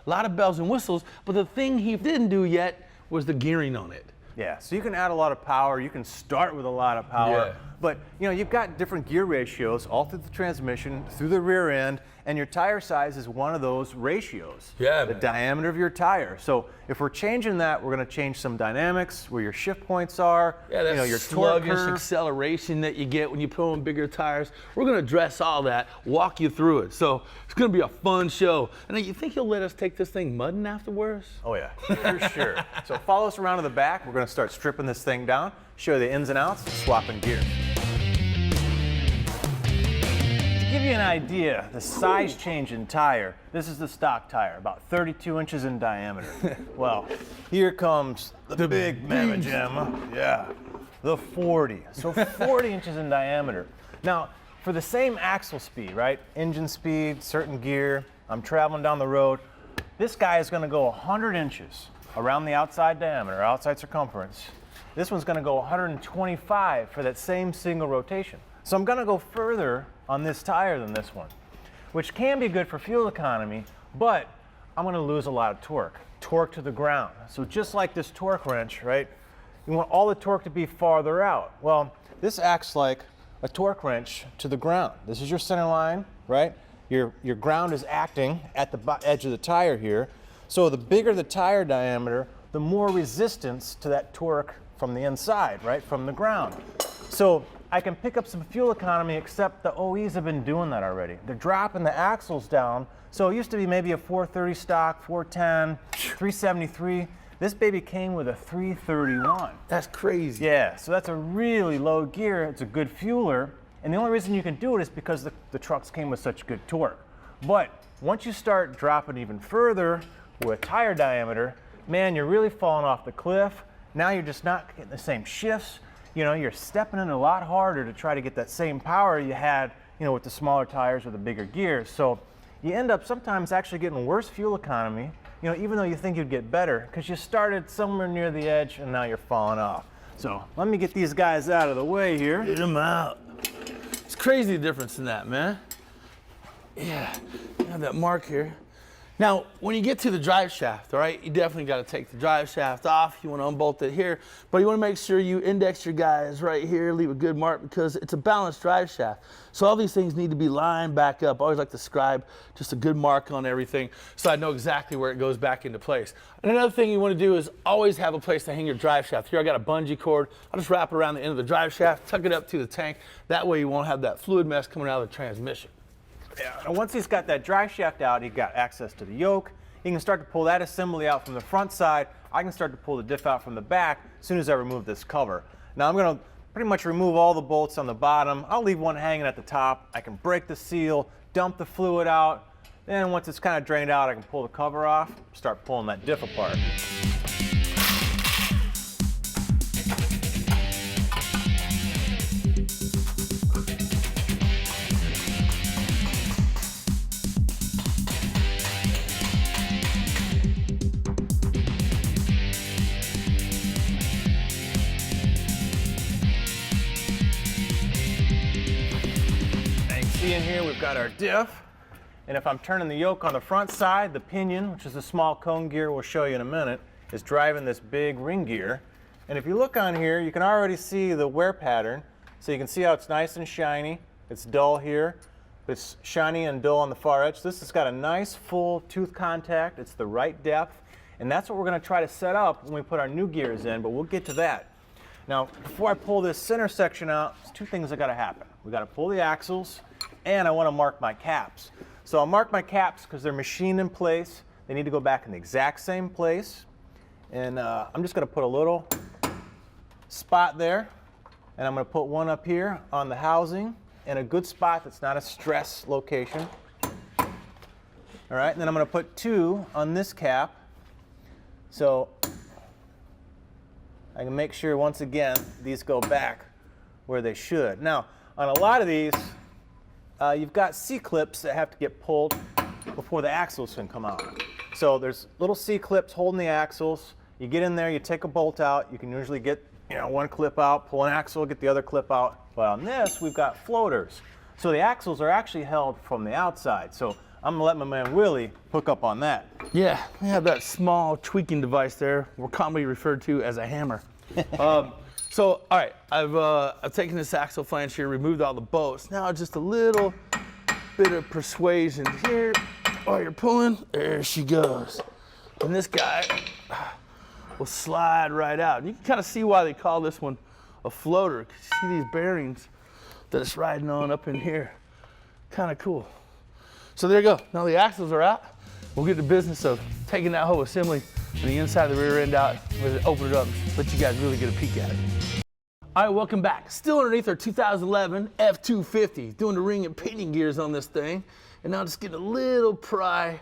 A lot of bells and whistles, but the thing he didn't do yet was the gearing on it. Yeah, so you can add a lot of power, you can start with a lot of power, Yeah. but you know, you've got different gear ratios all through the transmission, through the rear end, and your tire size is one of those ratios. Yeah, the man. diameter of your tire. So if we're changing that, we're gonna change some dynamics, where your shift points are, Yeah, that your torque sluggish curve. acceleration that you get when you put on bigger tires. We're going to address all that, walk you through it. So it's going to be a fun show. And you think you'll let us take this thing mudding afterwards? Oh yeah, for sure. So follow us around to the back. We're gonna start stripping this thing down, show you the ins and outs, swapping gears. To give you an idea, the size change in tire, this is the stock tire, about 32 inches in diameter. Well, here comes the big mamma jamma. Yeah, the 40. So 40 inches in diameter. Now, for the same axle speed, right? Engine speed, certain gear, I'm traveling down the road. This guy is gonna go 100 inches around the outside diameter, outside circumference. This one's gonna go 125 for that same single rotation. So I'm gonna go further on this tire than this one, which can be good for fuel economy, but I'm gonna lose a lot of torque to the ground. So just like this torque wrench, right? You want all the torque to be farther out. Well, this acts like a torque wrench to the ground. This is your center line, right? Your ground is acting at the edge of the tire here. So the bigger the tire diameter, the more resistance to that torque from the inside, right? From the ground. So I can pick up some fuel economy, except the OEs have been doing that already. They're dropping the axles down. So it used to be maybe a 430 stock, 410, 373. This baby came with a 331. That's crazy. Yeah, so that's a really low gear. It's a good fueler. And the only reason you can do it is because the trucks came with such good torque. But once you start dropping even further with tire diameter, man, you're really falling off the cliff. Now you're just not getting the same shifts. You know, you're stepping in a lot harder to try to get that same power you had, you know, with the smaller tires or the bigger gears. So you end up sometimes actually getting worse fuel economy, you know, even though you think you'd get better, because you started somewhere near the edge and now you're falling off. So let me get these guys out of the way here. Get them out. It's crazy the difference in that, man. Yeah, you have that mark here. Now, when you get to the drive shaft, all right, you definitely got to take the drive shaft off. You want to unbolt it here, but you want to make sure you index your guys right here, leave a good mark, because it's a balanced drive shaft. So all these things need to be lined back up. I always like to scribe just a good mark on everything so I know exactly where it goes back into place. And another thing you want to do is always have a place to hang your drive shaft. Here I got a bungee cord. I'll just wrap it around the end of the drive shaft, tuck it up to the tank. That way you won't have that fluid mess coming out of the transmission. Yeah, and once he's got that drive shaft out, he's got access to the yoke. He can start to pull that assembly out from the front side. I can start to pull the diff out from the back as soon as I remove this cover. Now I'm gonna pretty much remove all the bolts on the bottom. I'll leave one hanging at the top. I can break the seal, dump the fluid out. Then once it's kind of drained out, I can pull the cover off, start pulling that diff apart. In here we've got our diff, and if I'm turning the yoke on the front side, the pinion, which is a small cone gear we'll show you in a minute, is driving this big ring gear. And if you look on here, you can already see the wear pattern. So you can see how it's nice and shiny. It's dull here. It's shiny and dull on the far edge. This has got a nice full tooth contact. It's the right depth, and that's what we're going to try to set up when we put our new gears in, but we'll get to that. Now, before I pull this center section out, there's two things that got to happen. We got to pull the axles, and I want to mark my caps. So I'll mark my caps because they're machined in place. They need to go back in the exact same place. And I'm just going to put a little spot there, and I'm going to put one up here on the housing in a good spot that's not a stress location. All right, and then I'm going to put two on this cap. So I can make sure, once again, these go back where they should. Now, on a lot of these, you've got C-clips that have to get pulled before the axles can come out. So there's little C-clips holding the axles. You get in there, you take a bolt out. You can usually get, one clip out, pull an axle, get the other clip out. But on this, we've got floaters. So the axles are actually held from the outside. So I'm gonna let my man Willie hook up on that. Yeah, we have that small tweaking device there, we're commonly referred to as a hammer. So, all right, I've taken this axle flange here, removed all the bolts. Now just a little bit of persuasion here. While you're pulling, there she goes. And this guy will slide right out. You can kind of see why they call this one a floater. 'Cause you see these bearings that it's riding on up in here. Kind of cool. So there you go. Now the axles are out. We'll get to business of taking that whole assembly and the inside of the rear end out. We'll open it up and let you guys really get a peek at it. All right, welcome back. Still underneath our 2011 F250, doing the ring and pinion gears on this thing. And now just get a little pry.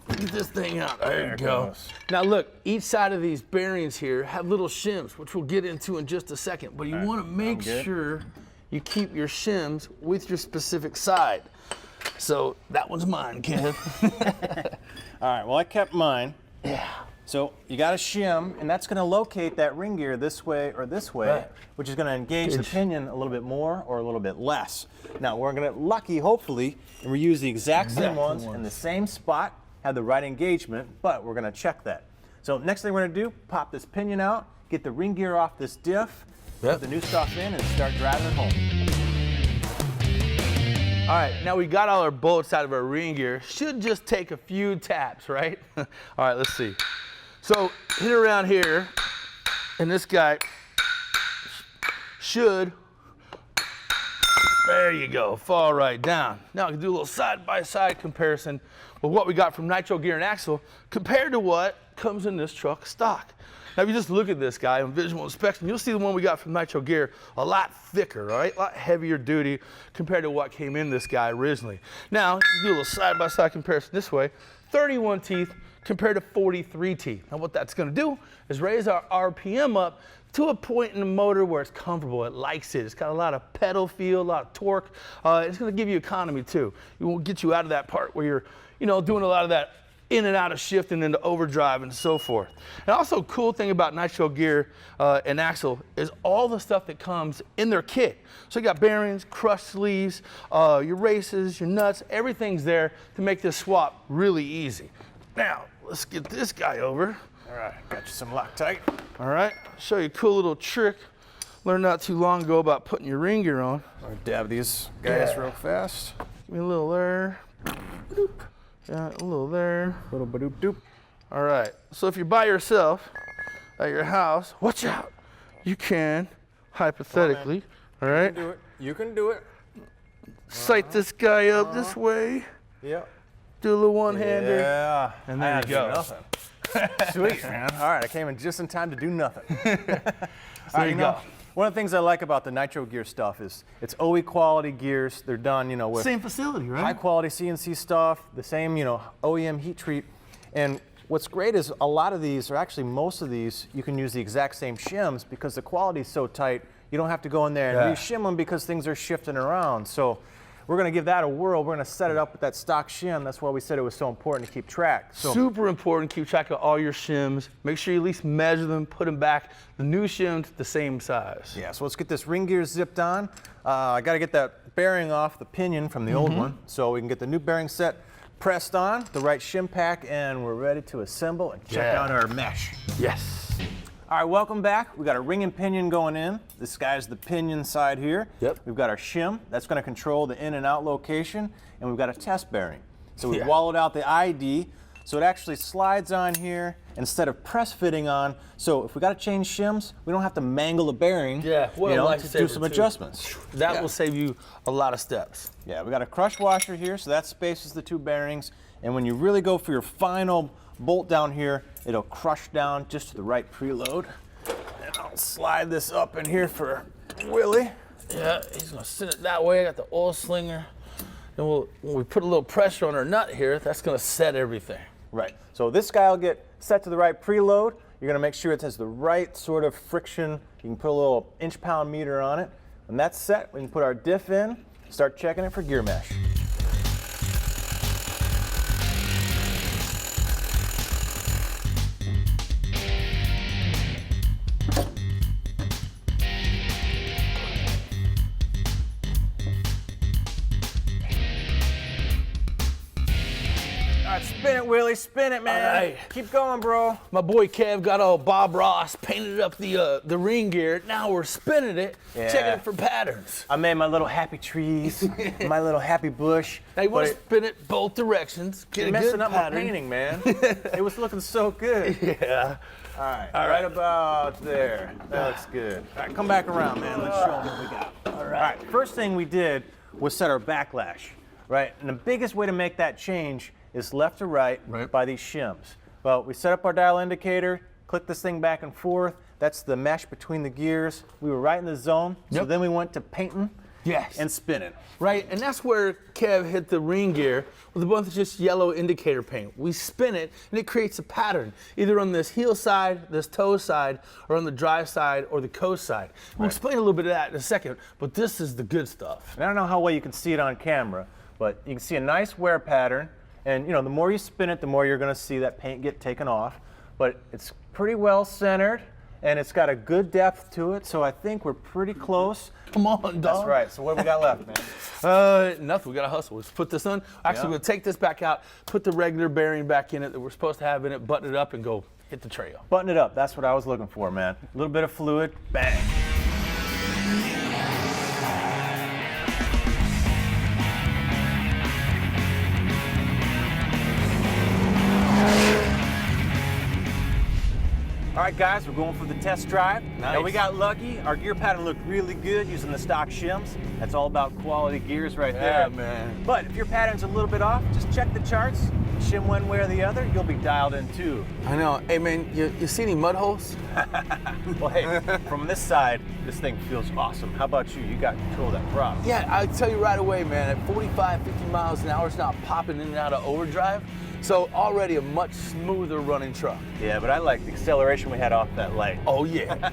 Get this thing out. There you go. Now look, each side of these bearings here have little shims, which we'll get into in just a second. But you want to make sure you keep your shims with your specific side. So that one's mine, Kev. All right, well, I kept mine. Yeah. So you got a shim, and that's going to locate that ring gear this way or this way, Right. which is going to engage the pinion a little bit more or a little bit less. Now we're going to get lucky, hopefully, and reuse the exact same ones in the same spot, have the right engagement, but we're going to check that. So next thing we're going to do, pop this pinion out, get the ring gear off this diff, put the new stuff in, and start driving it home. All right, now we got all our bolts out of our ring gear. Should just take a few taps, right? All right, let's see. So hit around here, and this guy should, there you go, fall right down. Now we can do a little side-by-side comparison with what we got from Nitro Gear and Axle compared to what comes in this truck stock. Now if you just look at this guy on visual inspection, you'll see the one we got from Nitro Gear a lot thicker, right? A lot heavier duty compared to what came in this guy originally. Now, you do a little side-by-side comparison this way, 31 teeth compared to 43 teeth. Now what that's gonna do is raise our RPM up to a point in the motor where it's comfortable, it likes it. It's got a lot of pedal feel, a lot of torque. It's gonna give you economy too. It will get you out of that part where you're, doing a lot of that in and out of shifting into overdrive and so forth. And also cool thing about Nitro Gear and Axle is all the stuff that comes in their kit. So you got bearings, crush sleeves, your races, your nuts, everything's there to make this swap really easy. Now, let's get this guy over. All right, got you some Loctite. All right, show you a cool little trick. Learned not too long ago about putting your ring gear on. I'll dab these guys real fast. Give me a little there. Yeah, a little there. Little ba-doop doop. All right, so if you're by yourself at your house, watch out. You can, hypothetically, all right? You can do it. You can do it. Sight this guy up this way. Yep. Do a little one-hander. Yeah. And there you go. Nothing. Sweet, man. All right, I came in just in time to do nothing. So there you go. One of the things I like about the Nitro Gear stuff is it's OE quality gears. They're done, with Same facility, right? high quality CNC stuff, the same, OEM heat treat. And what's great is a lot of these, or actually most of these, you can use the exact same shims because the quality is so tight, you don't have to go in there and re-shim them because things are shifting around. So we're going to give that a whirl. We're going to set it up with that stock shim. That's why we said it was so important to keep track. So, super important, keep track of all your shims. Make sure you at least measure them, put them back, the new shims the same size. yeah, so let's get this ring gear zipped on. I got to get that bearing off the pinion from the old one so we can get the new bearing set pressed on, the right shim pack, and we're ready to assemble and check out our mesh. Yes. All right, welcome back. We got a ring and pinion going in. This guy's the pinion side here. Yep. We've got our shim. That's going to control the in and out location. And we've got a test bearing. So we wallowed out the ID. So it actually slides on here instead of press fitting on. So if we got to change shims, we don't have to mangle the bearing. Yeah, what a to lifesaver, do some too. adjustments. That will save you a lot of steps. Yeah, we got a crush washer here, so that spaces the two bearings. And when you really go for your final bolt down here, it'll crush down just to the right preload. And I'll slide this up in here for Willie. Yeah, he's gonna send it that way. I got the oil slinger. And when we put a little pressure on our nut here, that's gonna set everything. Right, so this guy will get set to the right preload. You're gonna make sure it has the right sort of friction. You can put a little inch-pound meter on it. When that's set, we can put our diff in, start checking it for gear mesh. Willie, spin it, man. All right. Keep going, bro. My boy Kev got all Bob Ross, painted up the ring gear. Now we're spinning it, checking it for patterns. I made my little happy trees, my little happy bush. Now you want to spin it both directions. Get a messing good up pattern. my painting, man. It was looking so good. Yeah. All right, about there. That looks good. All right, come back around, man. Let's show them what we got. All right, first thing we did was set our backlash, right? And the biggest way to make that change is left to right, by these shims. Well, we set up our dial indicator, click this thing back and forth. That's the mesh between the gears. We were right in the zone, so then we went to painting and spinning. Right, and that's where Kev hit the ring gear with a bunch of just yellow indicator paint. We spin it, and it creates a pattern, either on this heel side, this toe side, or on the drive side, or the coast side. We'll explain a little bit of that in a second, but this is the good stuff. And I don't know how well you can see it on camera, but you can see a nice wear pattern, and you know, the more you spin it, the more you're gonna see that paint get taken off, but it's pretty well centered, and it's got a good depth to it, so I think we're pretty close. Come on, dog. That's right. So what do we got left, man? Nothing. We got to hustle. Let's put this on. Actually, we'll take this back out, put the regular bearing back in it that we're supposed to have in it, button it up, and go hit the trail. Button it up. That's what I was looking for, man. A little bit of fluid. Bang. All right, guys, we're going for the test drive. Nice. Now, we got lucky. Our gear pattern looked really good using the stock shims. That's all about quality gears right there. Yeah, man. But if your pattern's a little bit off, just check the charts. Shim one way or the other, you'll be dialed in too. I know. Hey, man, you see any mud holes? Well, hey, from this side, this thing feels awesome. How about you? You got control of that prop. Yeah, I'll tell you right away, man, at 45, 50 miles an hour, it's not popping in and out of overdrive. So already a much smoother running truck. Yeah, but I like the acceleration we had off that light. Oh, yeah.